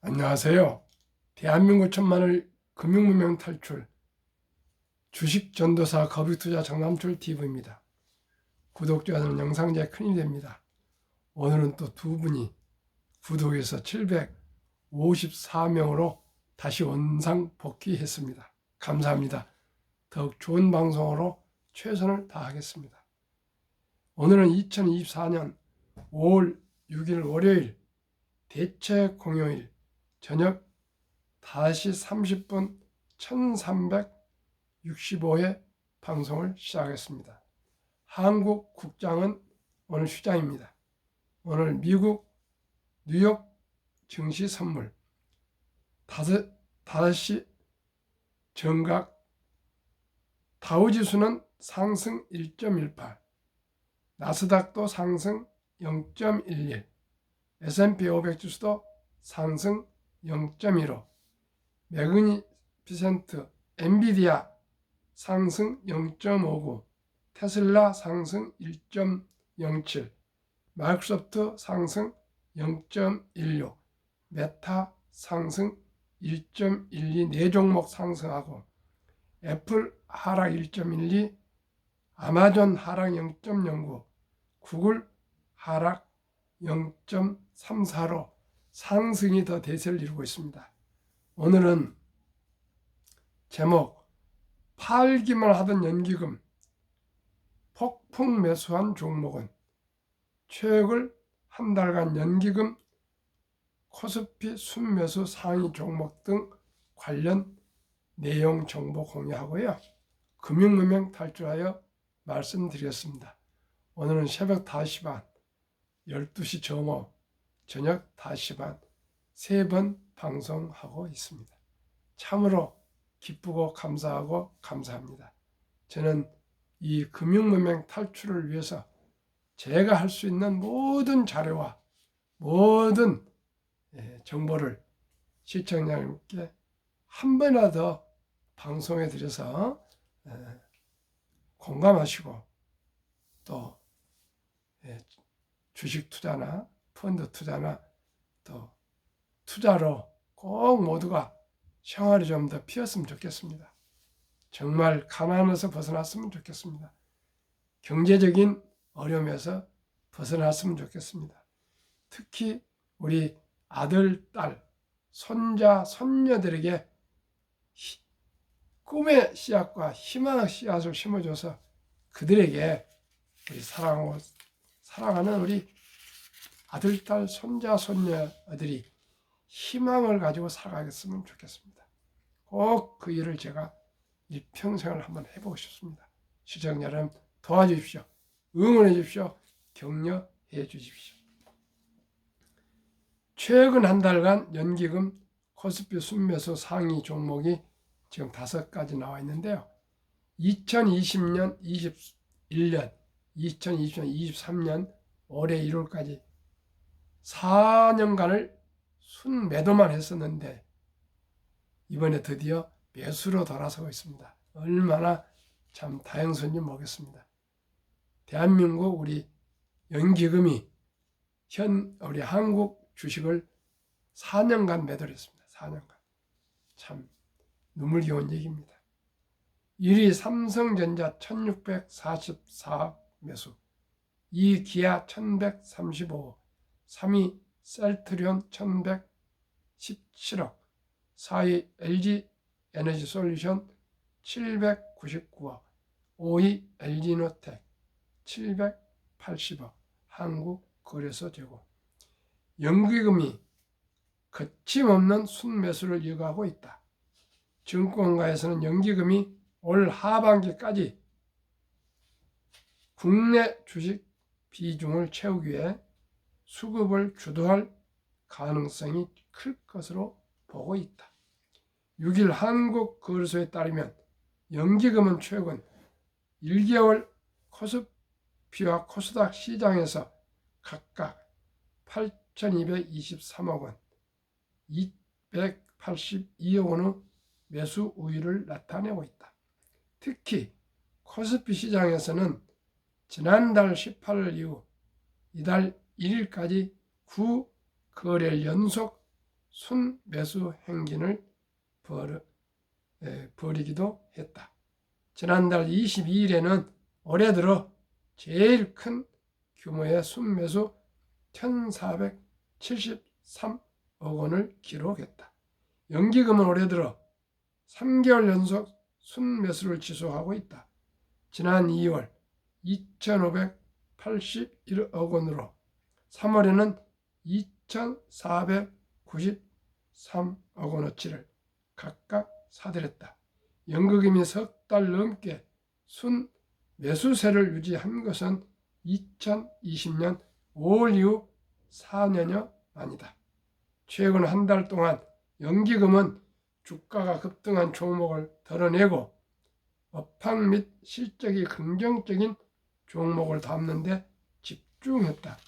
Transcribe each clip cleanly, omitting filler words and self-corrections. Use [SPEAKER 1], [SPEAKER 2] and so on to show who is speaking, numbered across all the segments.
[SPEAKER 1] 안녕하세요. 대한민국 천만을 금융문명 탈출 주식 전도사 거북투자 정남출 TV입니다. 구독자는 영상 제 큰이 됩니다. 오늘은 또 두 분이 구독에서 754명으로 다시 원상 복귀했습니다. 감사합니다. 더욱 좋은 방송으로 최선을 다하겠습니다. 오늘은 2024년 5월 6일 월요일 대체 공휴일 저녁 5시 30분 1365회 방송을 시작하겠습니다. 한국 국장은 오늘 휴장입니다. 오늘 미국 뉴욕 증시 선물 5시 정각 다우지수는 상승 1.18, 나스닥도 상승 0.11, S&P 500 지수도 상승 0.15, 매그니피센트 엔비디아 상승 0.59, 테슬라 상승 1.07, 마이크로소프트 상승 0.16, 메타 상승 1.12, 네 종목 상승하고 애플 하락 1.12, 아마존 하락 0.09, 구글 하락 0.34로 상승이 더 대세를 이루고 있습니다. 오늘은 제목 팔기만 하던 연기금 폭풍 매수한 종목은 최근 한 달간 연기금 코스피 순매수 상위 종목 등 관련 내용 정보 공유하고요. 금융문명 탈출하여 말씀드렸습니다. 오늘은 새벽 5시 반, 12시 정오, 저녁 5시 반 3번 방송하고 있습니다. 참으로 기쁘고 감사하고 감사합니다. 저는 이 금융문명 탈출을 위해서 제가 할 수 있는 모든 자료와 모든 정보를 시청자님께 한 번이라도 방송해 드려서 공감하시고 또 주식 투자나 펀드 투자나 또 투자로 꼭 모두가 생활이 좀 더 피었으면 좋겠습니다. 정말 가난에서 벗어났으면 좋겠습니다. 경제적인 어려움에서 벗어났으면 좋겠습니다. 특히 우리 아들, 딸, 손자, 손녀들에게 꿈의 씨앗과 희망의 씨앗을 심어줘서 그들에게 우리 사랑하는 우리 아들, 딸, 손자, 손녀들이 희망을 가지고 살아가겠으면 좋겠습니다. 꼭 그 일을 제가 일평생을 한번 해보고 싶습니다. 시청자 여러분 도와주십시오. 응원해 주십시오. 격려해 주십시오. 최근 한 달간 연기금 코스피 순매수 상위 종목이 지금 5가지 나와 있는데요. 2020년, 21년, 2020년, 23년 올해 1월까지 4년간을 순매도만 했었는데 이번에 드디어 매수로 돌아서고 있습니다. 얼마나 참 다행스러운지 모르겠습니다. 대한민국 우리 연기금이 우리 한국 주식을 4년간 매도를 했습니다. 4년간. 참 눈물겨운 얘기입니다. 1위 삼성전자 1644 매수, 2위 기아 1135, 3위 셀트리온 1117억, 4위 LG 에너지 솔루션 799억, 5위 LG노텍 780억, 한국거래소 재고. 연기금이 거침없는 순매수를 이어가고 있다. 증권가에서는 연기금이 올 하반기까지 국내 주식 비중을 채우기 위해 수급을 주도할 가능성이 클 것으로 보고 있다. 6일 한국거래소에 따르면 연기금은 최근 1개월 코스피와 코스닥 시장에서 각각 8,223억 원, 282억 원의 매수 우위를 나타내고 있다. 특히 코스피 시장에서는 지난달 18일 이후 이달 1일까지 9거래일 연속 순매수 행진을 벌이기도 했다. 지난달 22일에는 올해 들어 제일 큰 규모의 순매수 1,473억 원을 기록했다. 연기금은 올해 들어 3개월 연속 순매수를 지속하고 있다. 지난 2월 2,581억 원으로 3월에는 2,493억 원어치를 각각 사들였다. 연기금이 석 달 넘게 순매수세를 유지한 것은 2020년 5월 이후 4년여 만이다. 최근 한 달 동안 연기금은 주가가 급등한 종목을 덜어내고 업황 및 실적이 긍정적인 종목을 담는 데 집중했다.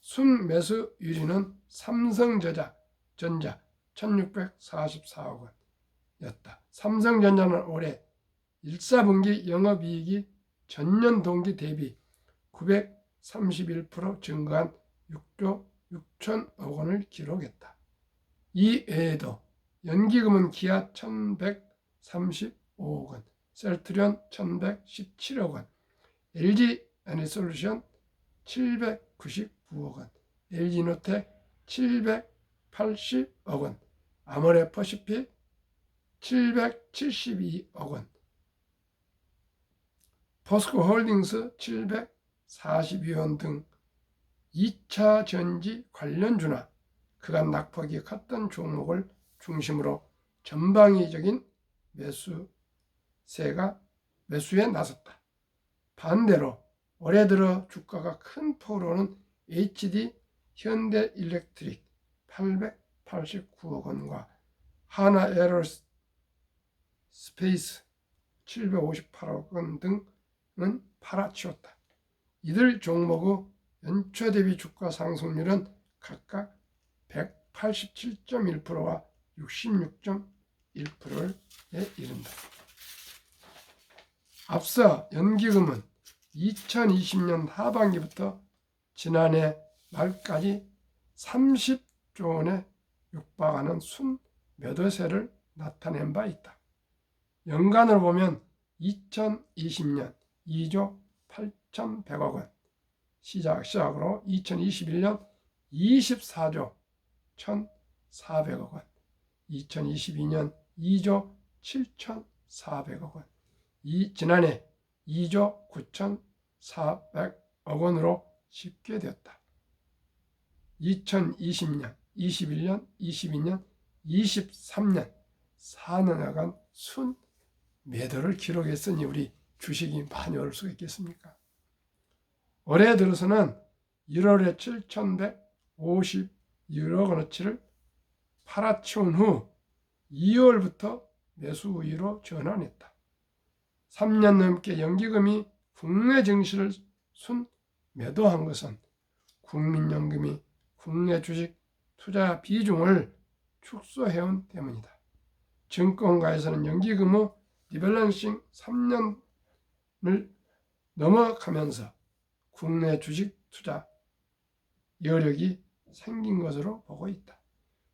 [SPEAKER 1] 순매수 1위는 삼성전자 1,644억 원이었다. 삼성전자는 올해 1사분기 영업이익이 전년 동기 대비 931% 증가한 6조 6천억 원을 기록했다. 이 외에도 연기금은 기아 1,135억 원, 셀트리온 1,117억 원, LG 에너지솔루션 799억 원, LG노텍 780억 원, 아모레퍼시픽 772억 원, 포스코홀딩스 742원 등 2차 전지 관련주나 그간 낙폭이 컸던 종목을 중심으로 전방위적인 매수에 나섰다. 반대로 올해 들어 주가가 큰 폭으로 오른 HD 현대일렉트릭 889억 원과 하나에어로스페이스 758억 원 등은 팔아치웠다. 이들 종목의 연초 대비 주가 상승률은 각각 187.1%와 66.1%에 이른다. 앞서 연기금은 2020년 하반기부터 지난해 말까지 30조 원에 육박하는 순매도세를 나타낸 바 있다. 연간으로 보면 2020년 2조 8,100억 원 시작으로 2021년 24조 1,400억 원, 2022년 2조 7,400억 원, 지난해 2조 9,400억 원으로 집계되었다. 2020년, 21년, 22년, 23년 4년여간 순매도를 기록했으니 우리 주식이 많이 오를 수가 있겠습니까? 올해 들어서는 1월에 7,151억 원어치를 팔아치운 후 2월부터 매수 우위로 전환했다. 3년 넘게 연기금이 국내 증시를 순매도한 것은 국민연금이 국내 주식 투자 비중을 축소해온 때문이다. 증권가에서는 연기금의 리밸런싱 3년을 넘어가면서 국내 주식 투자 여력이 생긴 것으로 보고 있다.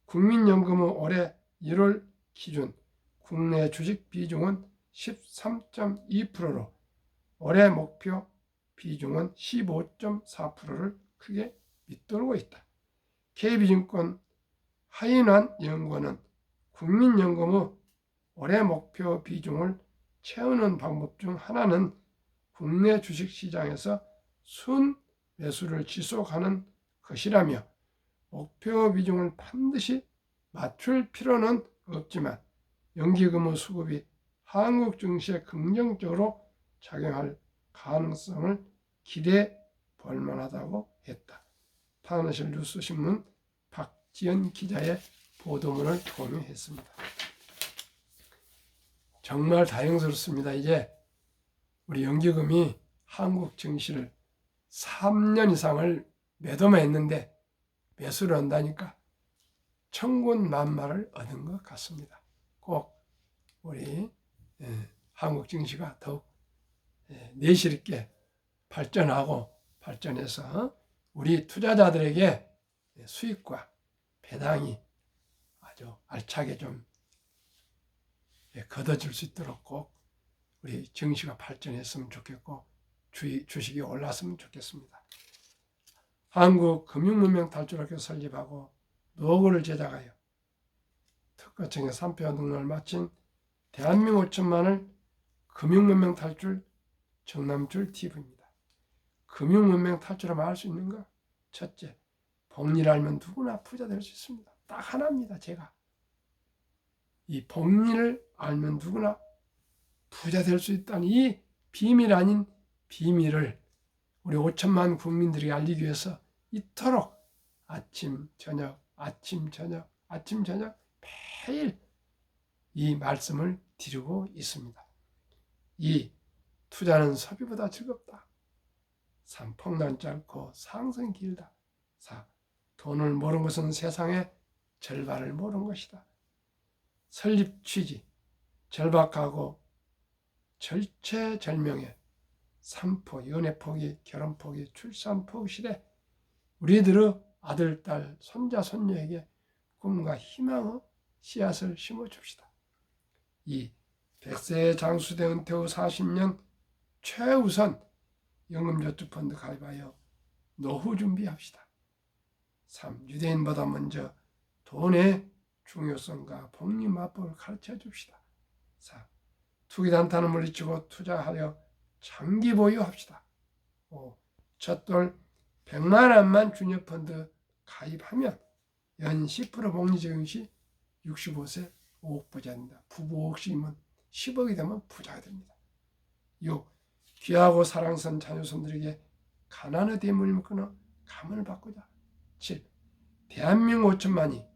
[SPEAKER 1] 국민연금의 올해 1월 기준 국내 주식 비중은 13.2%로 올해 목표 비중은 15.4%를 크게 밑돌고 있다. KB증권 하인환 연구원은 국민연금의 올해 목표 비중을 채우는 방법 중 하나는 국내 주식시장에서 순매수를 지속하는 것이라며 목표 비중을 반드시 맞출 필요는 없지만 연기금의 수급이 한국 증시에 긍정적으로 작용할 가능성을 기대해 볼 만하다고 했다. 파이낸셜 뉴스 신문 박지연 기자의 보도문을 공유했습니다. 정말 다행스럽습니다. 이제 우리 연기금이 한국 증시를 3년 이상을 매도만 했는데 매수를 한다니까 천군만마를 얻은 것 같습니다. 꼭 우리 한국 증시가 더욱 내실 있게 발전해서 우리 투자자들에게 수익과 배당이 아주 알차게 좀 걷어줄 수 있도록 꼭 우리 정시가 발전했으면 좋겠고 주식이 올랐으면 좋겠습니다. 한국금융문명탈출학교 설립하고 노고를 제작하여 특허청의 3표 등록을 마친 대한민국 5천만을 금융문명탈출 정남줄 TV입니다. 금융문명탈출하면 알 수 있는가? 첫째, 복리를 알면 누구나 부자 될 수 있습니다. 딱 하나입니다. 제가 이 복리를 알면 누구나 부자 될 수 있다는 이 비밀 아닌 비밀을 우리 5천만 국민들에게 알리기 위해서 이토록 아침 저녁 매일 이 말씀을 드리고 있습니다. 2. 투자는 소비보다 즐겁다. 3. 폭락 짧고 상승이 길다. 4. 돈을 모르는 것은 세상의 절반을 모르는 것이다. 설립 취지, 절박하고 절체절명의 산포, 연애 포기, 결혼 포기, 출산 포기 시대 우리들의 아들, 딸, 손자, 손녀에게 꿈과 희망의 씨앗을 심어줍시다. 2. 100세 장수대 은퇴 후 40년 최우선 연금저축펀드 가입하여 노후 준비합시다. 3. 유대인보다 먼저 돈의 중요성과 복리마법을 가르쳐 줍시다. 4. 투기단타는 물리치고 투자하여 장기 보유합시다. 5. 첫돌 100만 원만 주녀펀드 가입하면 연 10% 복리적용 시 65세 5억 부자 된다. 부부 5억씩이면 10억이 되면 부자가 됩니다. 6. 귀하고 사랑스러운 자녀손들에게 가난의 대물림을 끊어 가문을 바꾸자. 7. 대한민국 5천만이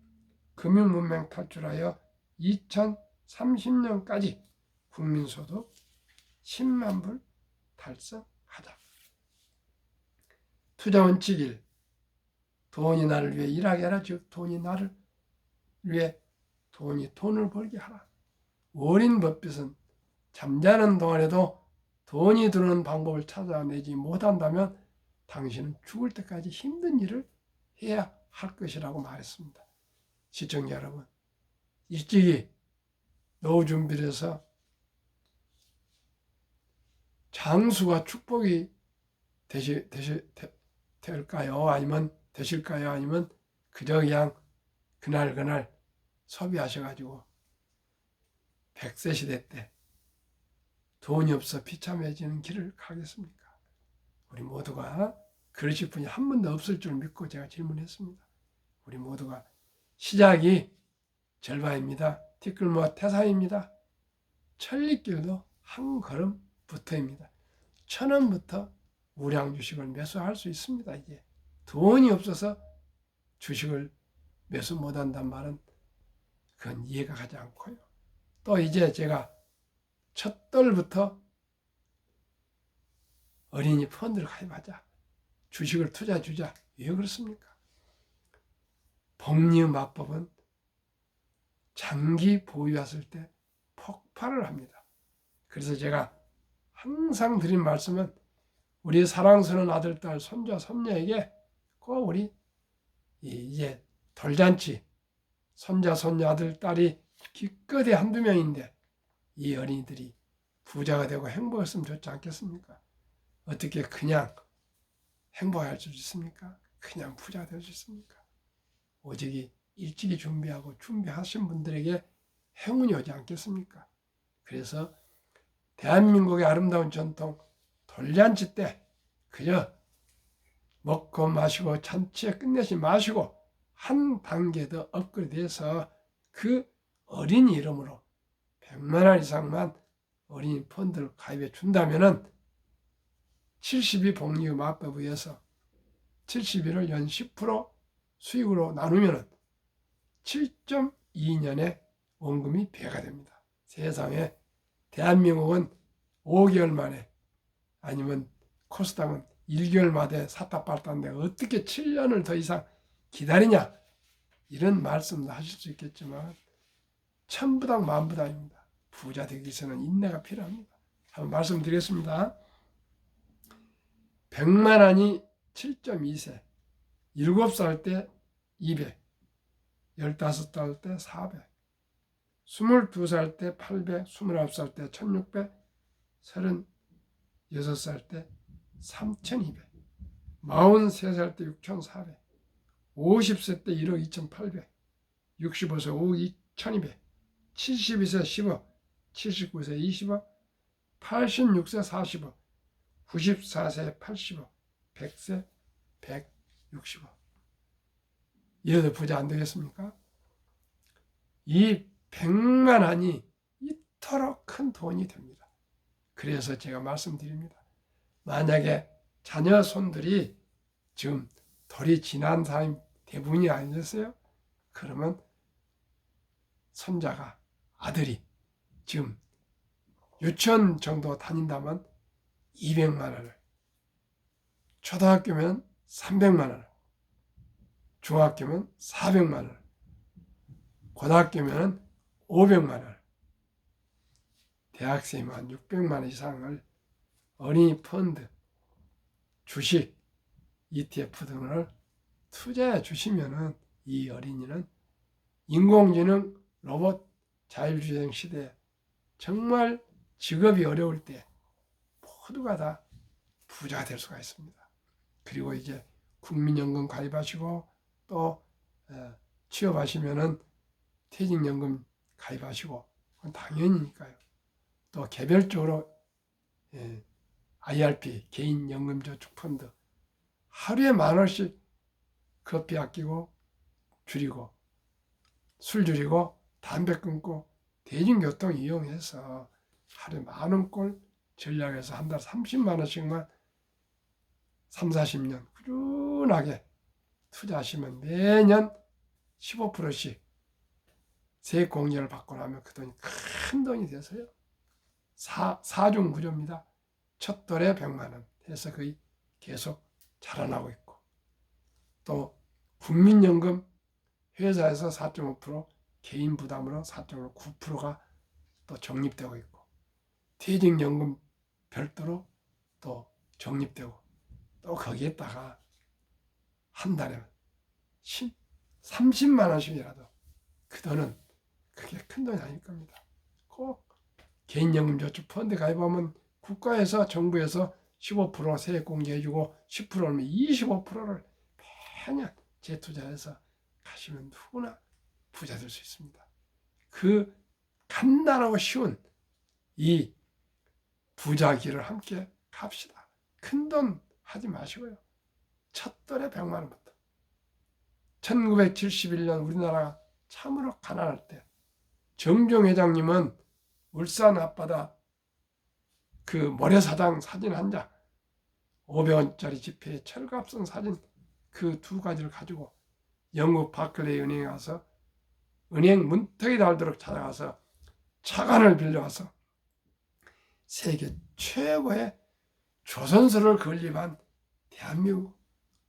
[SPEAKER 1] 금융문명 탈출하여 2030년까지 국민소득 10만 불 달성하자. 투자 원칙 1. 돈이 나를 위해 일하게 하라. 즉 돈이 나를 위해 돈을 벌게 하라. 워린 버핏은 잠자는 동안에도 돈이 들어오는 방법을 찾아내지 못한다면 당신은 죽을 때까지 힘든 일을 해야 할 것이라고 말했습니다. 시청자 여러분, 일찍이 노후 준비를 해서 장수가 축복이 될까요? 아니면 되실까요? 아니면 그저 그냥 그날 소비하셔가지고 100세 시대 때 돈이 없어 비참해지는 길을 가겠습니까? 우리 모두가 그러실 분이 한 번도 없을 줄 믿고 제가 질문했습니다. 우리 모두가 시작이 절반입니다. 티끌모아 태산입니다. 천리길도 한 걸음부터입니다. 1,000원부터 우량 주식을 매수할 수 있습니다. 이제 돈이 없어서 주식을 매수 못한단 말은 그건 이해가 가지 않고요. 또 이제 제가 첫 돌부터 어린이 펀드를 가입하자. 주식을 투자해 주자. 왜 그렇습니까? 복리의 마법은 장기 보유했을 때 폭발을 합니다. 그래서 제가 항상 드린 말씀은 우리 사랑스러운 아들, 딸, 손자, 손녀에게 꼭 우리 이제 돌잔치 손자, 손녀, 아들, 딸이 기껏해 한두 명인데 이 어린이들이 부자가 되고 행복했으면 좋지 않겠습니까? 어떻게 그냥 행복할 수 있습니까? 그냥 부자가 될 수 있습니까? 오직 일찍이 준비하신 분들에게 행운이 오지 않겠습니까? 그래서 대한민국의 아름다운 전통 돌잔치 때 그저 먹고 마시고 잔치에 끝내지 마시고 한 단계 더 업그레이드해서 그 어린이 이름으로 100만 원 이상만 어린이 펀드를 가입해 준다면은 70이 복리의 마법에 의해서 70일을 연 10% 수익으로 나누면은 7.2년에 원금이 배가 됩니다. 세상에 대한민국은 5개월 만에 아니면 코스닥은 1개월 만에 사타팔타인데 어떻게 7년을 더 이상 기다리냐 이런 말씀도 하실 수 있겠지만 천부당 만부당입니다. 부자 되기 위해서는 인내가 필요합니다. 한번 말씀드리겠습니다. 100만 원이 7.2세 7살 때 200 15살 때 400, 22살 때 800, 29살 때 1600, 36살 때 3200, 43살 때 6400, 50세 때 1억 2800, 65세 5억 2200, 72세 10억, 79세 20억, 86세 40억, 94세 80억, 100세 160억. 이래도 부자 안 되겠습니까? 이 100만 원이 이토록 큰 돈이 됩니다. 그래서 제가 말씀드립니다. 만약에 자녀 손들이 지금 돌이 지난 사람이 대부분이 아니었어요? 그러면 손자가, 아들이 지금 유치원 정도 다닌다면 200만 원을, 초등학교면 300만 원을, 중학교면 400만 원을, 고등학교면 500만 원을, 대학생이면 600만 원 이상을 어린이 펀드, 주식, ETF 등을 투자해 주시면은 이 어린이는 인공지능, 로봇, 자율주행 시대에 정말 직업이 어려울 때 모두가 다 부자가 될 수가 있습니다. 그리고 이제 국민연금 가입하시고 또 취업하시면은 퇴직연금 가입하시고 그건 당연히니까요. 또 개별적으로 IRP, 개인연금저축펀드 하루에 10,000원씩 커피 아끼고 줄이고 술 줄이고 담배 끊고 대중교통 이용해서 하루에 10,000원꼴 전략해서 한 달 30만 원씩만 3, 40년 꾸준하게 투자하시면 매년 15%씩 세액공제를 받고 나면 그 돈이 큰 돈이 돼서요. 4중 구조입니다. 첫 돌에 100만 원 해서 거의 계속 자라나고 있고 또 국민연금 회사에서 4.5%, 개인 부담으로 4.9%가 또 적립되고 있고 퇴직연금 별도로 또 적립되고 또 거기에다가 한 달에 30만 원씩이라도 그 돈은 그게 큰 돈이 아닐 겁니다. 꼭 개인연금저축펀드 가입하면 국가에서 정부에서 15% 세액 공제해주고 10%면 25%를 매년 재투자해서 가시면 누구나 부자 될 수 있습니다. 그 간단하고 쉬운 이 부자 길을 함께 갑시다. 큰 돈 하지 마시고요. 첫 돌에 100만 원부터. 1971년 우리나라가 참으로 가난할 때 정종 회장님은 울산 앞바다 그 모래사장 사진 한 장, 500원짜리 지폐에 철갑선 사진 그 두 가지를 가지고 영국 바클레이 은행에 가서 은행 문턱이 닳도록 찾아가서 차관을 빌려와서 세계 최고의 조선소를 건립한 대한민국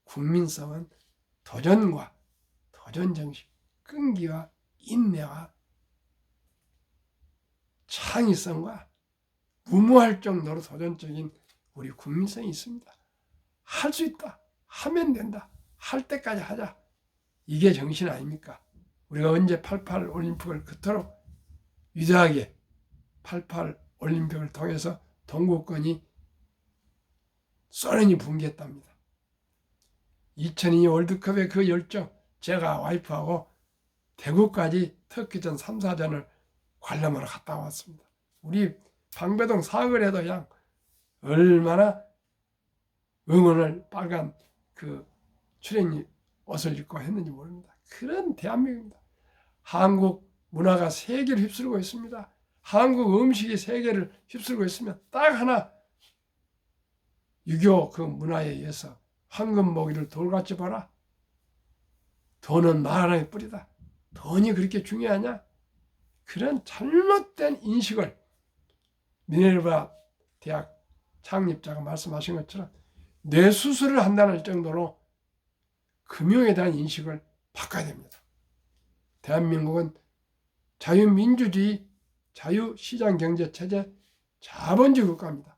[SPEAKER 1] 국민성은 도전과 도전정신, 끈기와 인내와 창의성과 무모할 정도로 도전적인 우리 국민성이 있습니다. 할 수 있다. 하면 된다. 할 때까지 하자. 이게 정신 아닙니까? 우리가 언제 88 올림픽을 그토록 위대하게 88 올림픽을 통해서 동구권이 소련이 붕괴했답니다. 2002 월드컵의 그 열정, 제가 와이프하고 대구까지 터키전 3, 4전을 관람하러 갔다 왔습니다. 우리 방배동 사거리에도 그냥 얼마나 응원을 빨간 그 출연이 옷을 입고 했는지 모릅니다. 그런 대한민국입니다. 한국 문화가 세계를 휩쓸고 있습니다. 한국 음식이 세계를 휩쓸고 있으면 딱 하나 6.25 그 문화에 의해서 황금 모기를 돌같이 봐라. 돈은 마라의 뿌리다. 돈이 그렇게 중요하냐? 그런 잘못된 인식을 미네르바 대학 창립자가 말씀하신 것처럼 뇌수술을 한다는 정도로 금융에 대한 인식을 바꿔야 됩니다. 대한민국은 자유민주주의, 자유시장경제체제, 자본주의 국가입니다.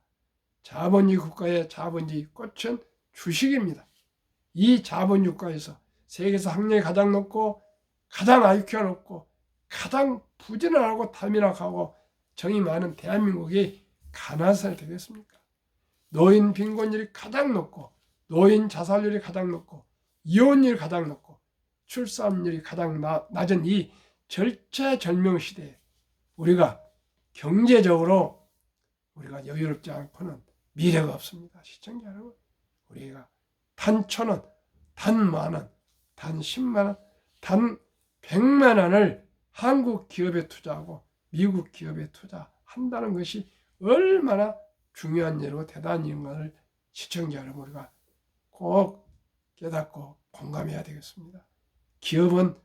[SPEAKER 1] 자본주의 국가의 자본주의 꽃은 주식입니다. 이 자본주의 국가에서 세계에서 학력이 가장 높고 가장 IQ가 높고 가장 부지런하고 탐욕하고 정이 많은 대한민국이 가난살 되겠습니까? 노인 빈곤율이 가장 높고 노인 자살률이 가장 높고 이혼율이 가장 높고 출산율이 가장 낮은 이 절체절명 시대에 우리가 경제적으로 우리가 여유롭지 않고는 미래가 없습니다. 시청자 여러분, 우리가 단 1,000원, 단 만원, 단 10만원, 단 100만원을 한국 기업에 투자하고 미국 기업에 투자한다는 것이 얼마나 중요한 일이고 대단한 일인 것을 시청자 여러분, 우리가 꼭 깨닫고 공감해야 되겠습니다. 기업은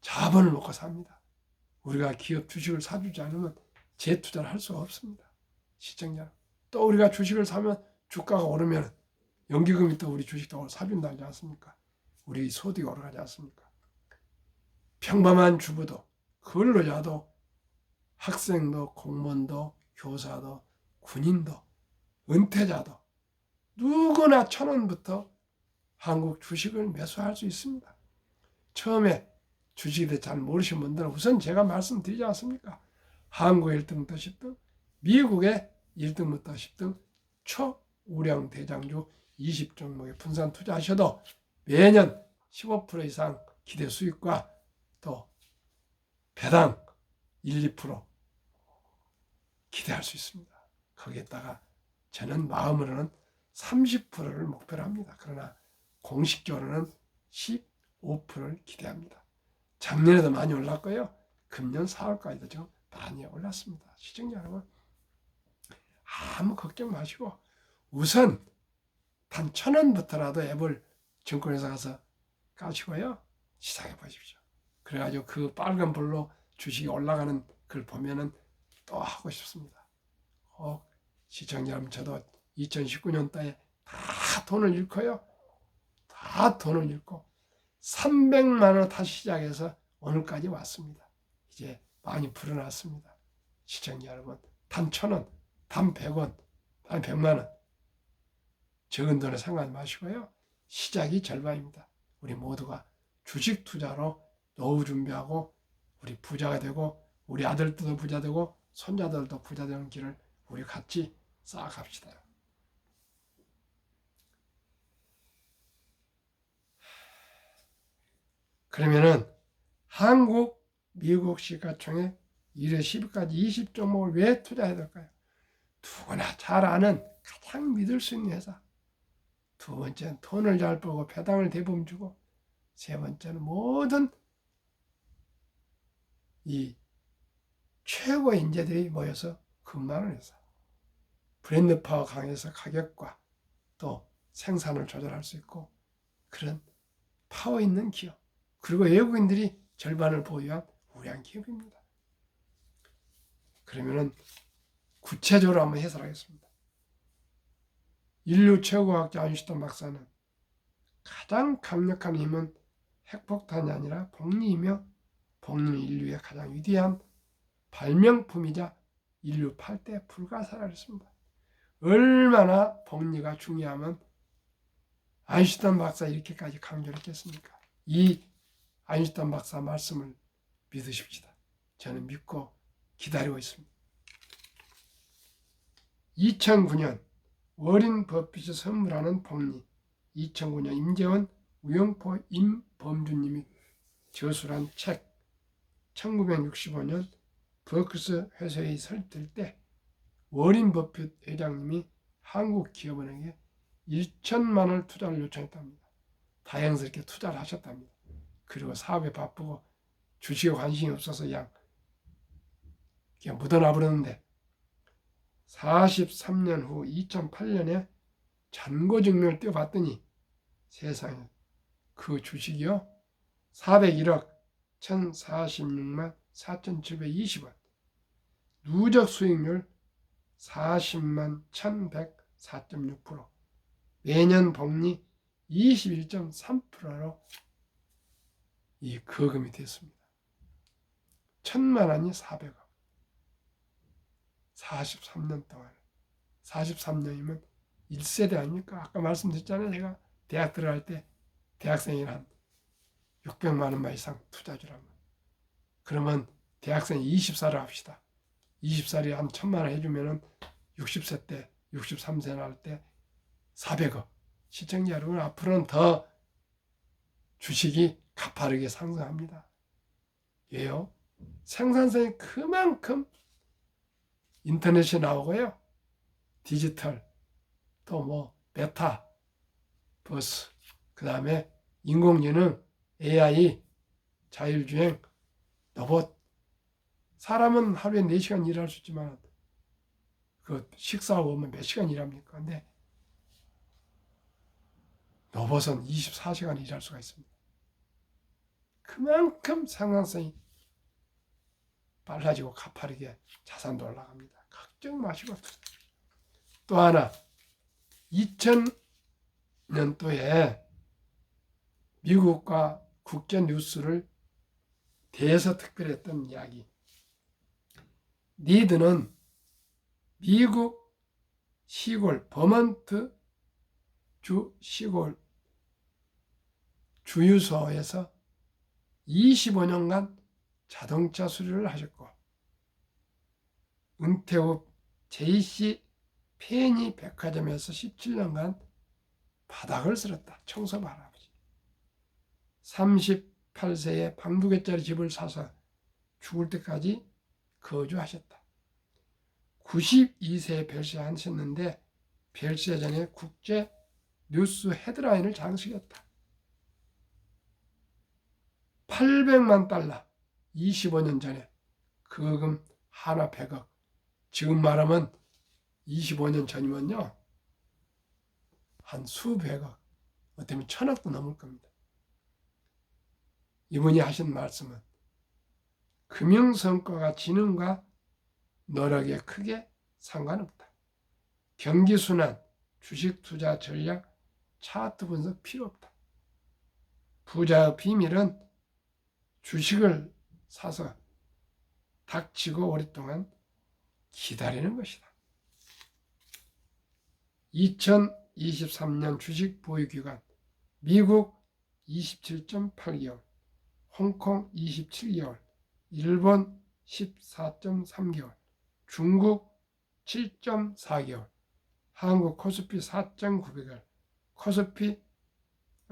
[SPEAKER 1] 자본을 먹고 삽니다. 우리가 기업 주식을 사주지 않으면 재투자를 할 수가 없습니다. 시청자, 또 우리가 주식을 사면 주가가 오르면 연기금이 또 우리 주식도 사준다지 않습니까? 우리 소득이 오르가지 않습니까? 평범한 주부도 근로자도 학생도 공무원도 교사도 군인도 은퇴자도 누구나 1,000원부터 한국 주식을 매수할 수 있습니다. 처음에 주식에 대해 잘 모르신 분들은 우선 제가 말씀드리지 않습니까? 한국의 1등부터 10등, 미국의 1등부터 10등 초우량 대장주 20종목에 분산 투자하셔도 매년 15% 이상 기대 수익과 또 배당 1, 2% 기대할 수 있습니다. 거기에다가 저는 마음으로는 30%를 목표로 합니다. 그러나 공식적으로는 15%를 기대합니다. 작년에도 많이 올랐고요. 금년 4월까지도 좀 많이 올랐습니다. 시청자 여러분, 아무 걱정 마시고 우선 단 1,000원부터라도 앱을 증권회사 가서 까시고요. 시작해 보십시오. 그래가지고 그 빨간 불로 주식이 올라가는 걸 보면은 또 하고 싶습니다. 시청자 여러분, 저도 2019년도에 다 돈을 잃고요. 다 돈을 잃고 300만 원 다시 시작해서 오늘까지 왔습니다. 이제 많이 불어났습니다. 시청자 여러분, 단 1,000원, 단 100원, 단 100만 원 적은 돈에 상관 마시고요. 시작이 절반입니다. 우리 모두가 주식 투자로 노후 준비하고 우리 부자가 되고 우리 아들들도 부자 되고 손자들도 부자 되는 길을 우리 같이 쌓아갑시다. 그러면은 한국, 미국 시가총액 1회 10위까지 20종목을 왜 투자해야 될까요? 누구나 잘 아는 가장 믿을 수 있는 회사. 두 번째는 돈을 잘 벌고 배당을 대부분 주고, 세 번째는 모든 이 최고의 인재들이 모여서 근무하는 회사. 브랜드 파워 강해서 가격과 또 생산을 조절할 수 있고 그런 파워 있는 기업. 그리고 외국인들이 절반을 보유한 우량 기업입니다. 그러면은 구체적으로 한번 해설하겠습니다. 인류 최고과학자 아인슈타인 박사는 가장 강력한 힘은 핵폭탄이 아니라 복리이며 복리는 인류의 가장 위대한 발명품이자 인류 8대 불가사라고 했습니다. 얼마나 복리가 중요하면 아인슈타인 박사 이렇게까지 강조를 했겠습니까? 이 아인슈타인 박사 말씀을 믿으십시다. 저는 믿고 기다리고 있습니다. 2009년 워린 버핏이 선물하는 복리, 2009년 임재원, 우영포, 임범주님이 저술한 책, 1965년 버크스 회사에 설립될 때 워린 버핏 회장님이 한국기업은행에 1천만 원을 투자를 요청했답니다. 다행스럽게 투자를 하셨답니다. 그리고 사업에 바쁘고 주식에 관심이 없어서 그냥 묻어나 버렸는데 43년 후 2008년에 잔고증명을 떼어봤더니 세상에 그 주식이요 401억 1046만 4,720원, 누적 수익률 40만 1,104.6%, 매년 복리 21.3%로 이 거금이 됐습니다. 1,000만 원이 400억. 43년 동안. 43년이면 1세대 아닙니까? 아까 말씀드렸잖아요. 제가 대학 들어갈 때 대학생이 한 600만 원만 이상 투자 주라면. 그러면 대학생 20살을 합시다. 20살이 한 1000만 원 해주면은 60세 때, 63세 날 때 400억. 시청자 여러분, 앞으로는 더 주식이 가파르게 상승합니다. 왜요? 생산성이 그만큼 인터넷이 나오고요. 디지털, 또 뭐 메타, 버스, 그 다음에 인공지능, AI, 자율주행, 로봇. 사람은 하루에 4시간 일할 수 있지만 그 식사하고 오면 몇 시간 일합니까? 근데 로봇은 24시간 일할 수가 있습니다. 그만큼 생산성이 빨라지고 가파르게 자산도 올라갑니다. 걱정 마시고. 또 하나, 2000년도에 미국과 국제 뉴스를 대해서 특별했던 이야기. 니드는 미국 시골 버먼트 주 시골 주유소에서 25년간 자동차 수리를 하셨고, 은퇴 후 JC 페니 백화점에서 17년간 바닥을 쓸었다. 청소부 할아버지. 38세에 방 2개짜리 집을 사서 죽을 때까지 거주하셨다. 92세에 별세하셨는데 별세 전에 국제 뉴스 헤드라인을 장식했다. 800만 달러, 25년 전에 거금 하나 100억. 지금 말하면 25년 전이면요, 한 수백억, 어쩌면 1000억도 넘을 겁니다. 이분이 하신 말씀은 금융성과가 지능과 노력에 크게 상관없다. 경기순환, 주식투자 전략, 차트 분석 필요 없다. 부자의 비밀은 주식을 사서 닥치고 오랫동안 기다리는 것이다. 2023년 주식 보유기간, 미국 27.8개월, 홍콩 27개월, 일본 14.3개월, 중국 7.4개월, 한국 코스피 4.9개월,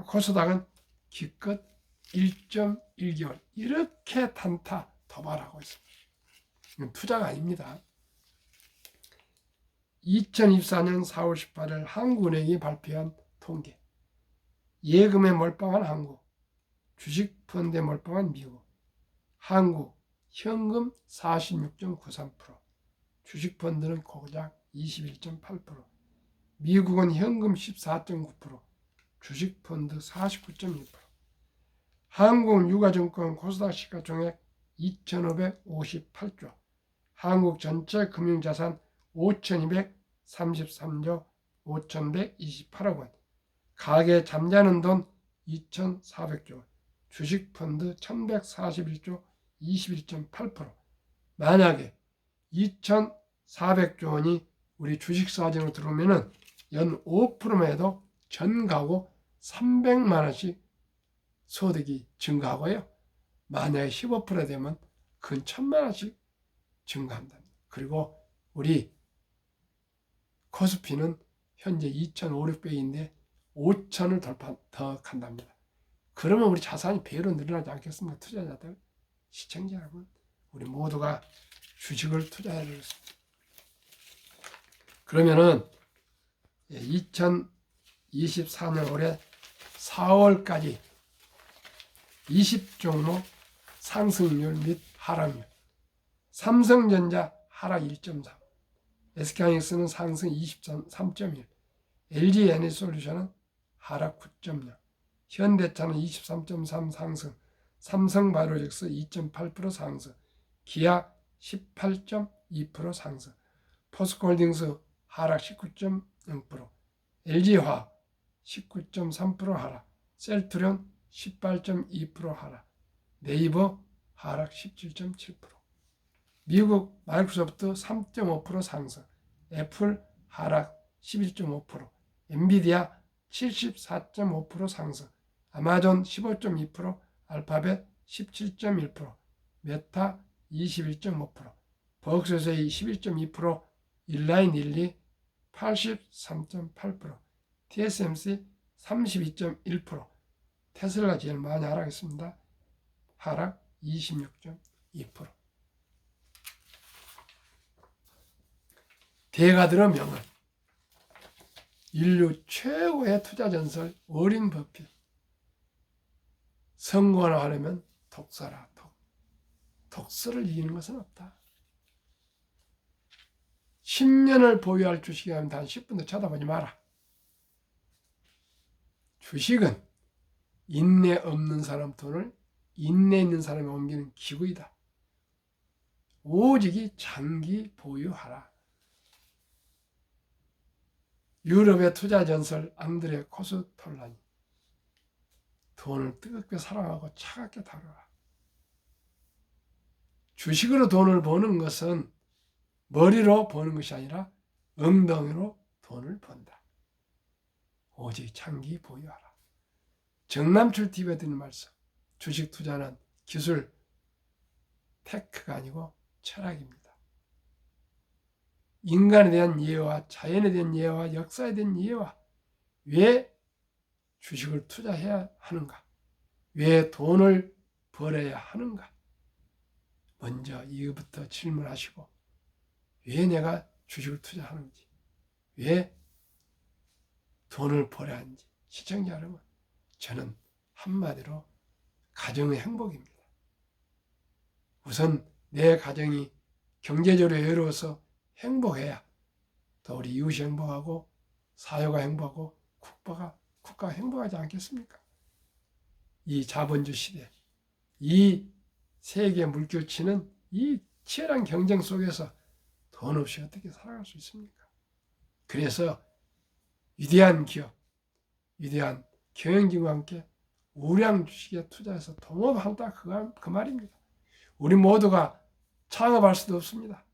[SPEAKER 1] 코스닥은 기껏 1.1개월, 이렇게 단타 도발하고 있습니다. 이건 투자가 아닙니다. 2024년 4월 18일 한국은행이 발표한 통계. 예금에 몰빵한 한국, 주식펀드에 몰빵한 미국. 한국 현금 46.93%, 주식펀드는 고작 21.8%, 미국은 현금 14.9%, 주식펀드 49.2%. 한국은 유가증권 코스닥 시가총액 2,558조, 한국 전체 금융자산 5,233조 5,128억 원, 가계 잠자는 돈 2,400조, 주식펀드 1,141조 21.8%. 만약에 2,400조 원이 우리 주식사정으로 들어오면 연 5%만 해도 전 가구 300만 원씩 소득이 증가하고요. 만약에 15% 되면 근 1,000만 원씩 증가한다. 그리고 우리 코스피는 현재 2,500배인데 5,000을 더 간답니다. 그러면 우리 자산이 배로 늘어나지 않겠습니까? 투자자들, 시청자 여러분, 우리 모두가 주식을 투자해야 되겠습니다. 그러면은 2024년 올해 4월까지 20종목 상승률 및 하락률. 삼성전자 하락 1.3, SK하이닉스는 상승 23.1, LG에너지솔루션은 하락 9.0, 현대차는 23.3 상승, 삼성바이오로직스 2.8% 상승, 기아 18.2% 상승, 포스코홀딩스 하락 19.0%, LG화학 19.3% 하락, 셀트리온 18.2% 하락, 네이버 하락 17.7%, 미국 마이크로소프트 3.5% 상승, 애플 하락 11.5%, 엔비디아 74.5% 상승, 아마존 15.2%, 알파벳 17.1%, 메타 21.5%, 버크셔세이 11.2%, 인라인 12 83.8%, TSMC 32.1%, 테슬라 제일 많이 하락했습니다. 하락 26.2%. 대가들의 명언. 인류 최고의 투자 전설 워린 버핏. 성공을 하려면 독서라. 독서를 이기는 것은 없다. 10년을 보유할 주식이라면 단 10분도 쳐다보지 마라. 주식은 인내 없는 사람 돈을 인내 있는 사람이 옮기는 기구이다. 오직이 장기 보유하라. 유럽의 투자 전설 앙드레 코스톨라니. 돈을 뜨겁게 사랑하고 차갑게 다루라. 주식으로 돈을 버는 것은 머리로 버는 것이 아니라 엉덩이로 돈을 번다. 오직 장기 보유하라. 정남출 TV에 드리는 말씀. 주식 투자는 기술, 테크가 아니고 철학입니다. 인간에 대한 이해와 자연에 대한 이해와 역사에 대한 이해와 왜 주식을 투자해야 하는가? 왜 돈을 벌어야 하는가? 먼저 이거부터 질문하시고 왜 내가 주식을 투자하는지, 왜 돈을 벌어야 하는지 시청자 여러분, 저는 한마디로 가정의 행복입니다. 우선 내 가정이 경제적으로 여유로워서 행복해야 또 우리 이웃이 행복하고 사회가 행복하고 국가가 행복하지 않겠습니까? 이 자본주의 시대, 이 세계 물결치는 이 치열한 경쟁 속에서 돈 없이 어떻게 살아갈 수 있습니까? 그래서 위대한 기업, 위대한 경영진과 함께 우량 주식에 투자해서 동업한다 그 말입니다. 우리 모두가 창업할 수도 없습니다.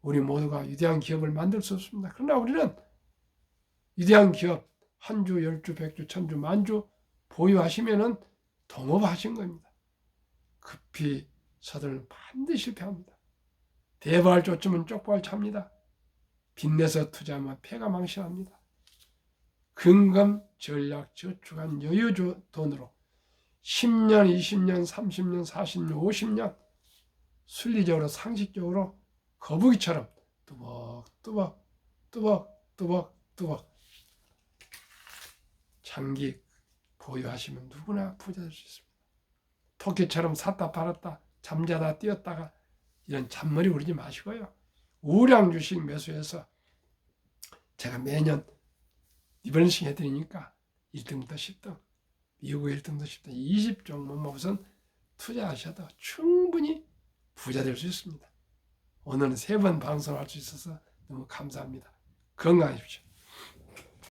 [SPEAKER 1] 우리 모두가 위대한 기업을 만들 수 없습니다. 그러나 우리는 위대한 기업 한 주, 10주, 100주, 1000주, 만주 보유하시면은 동업하신 겁니다. 급히 서들면 반드시 실패합니다. 대발 쫓으면 쪽발 찹니다. 빚내서 투자하면 폐가 망신합니다. 근검, 전략, 저축한 여유 돈으로 10년, 20년, 30년, 40년, 50년 순리적으로 상식적으로 거북이처럼 뚜벅 장기 보유하시면 누구나 부자 될 수 있습니다. 토끼처럼 샀다 팔았다 잠자다 뛰었다가 이런 잔머리 우리지 마시고요. 우량 주식 매수해서 제가 매년 리버런싱 해드리니까 1등부터 10등, 미국 1등부터 10등, 20종목 우선 투자하셔도 충분히 부자 될 수 있습니다. 오늘은 3번 방송할 수 있어서 너무 감사합니다. 건강하십시오.